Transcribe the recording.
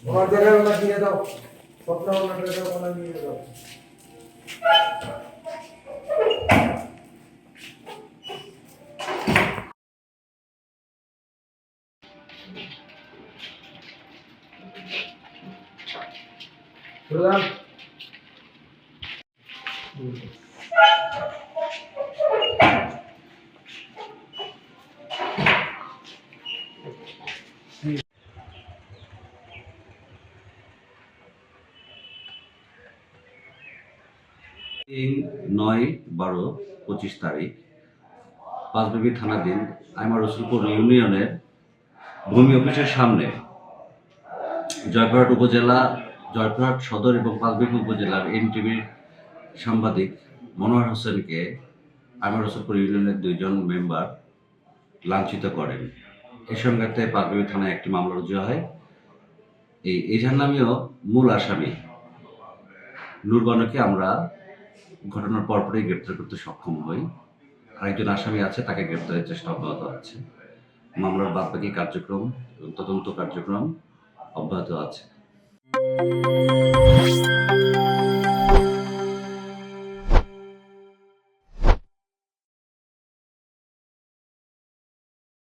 ওনার জায়গায় ওনার দিয়ে দাও, স্বপ্না ওনার জায়গায় ওনার দিয়ে দাও। প্রধান তিন 9/12/25 তারিখ পাঁচবিবি থানাধীন আইমার রসুলপুর ইউনিয়নের ভূমি অফিসের সামনে জয়পুরহাট উপজেলা, জয়পুরহাট সদর এবং পাঁচবিবি উপজেলার এনটিভির সাংবাদিক মনোয়ার হোসেনকে আইমার রসুলপুর ইউনিয়নের 2 জন মেম্বার লাঞ্ছিত করেন। এই সংঘাতে পাঁচবিবি থানায় একটি মামলা রুজু হয়। এই এজাহার নামীয় মূল আসামি নূরবানুকে আমরা ঘটনার পরপরই গ্রেপ্তার করতে সক্ষম হই। আরেকজন আসামি আছে, তাকে গ্রেপ্তারের চেষ্টা অব্যাহত আছে। মামলার বাদবাকি কার্যক্রম এবং তদন্ত কার্যক্রম অব্যাহত আছে।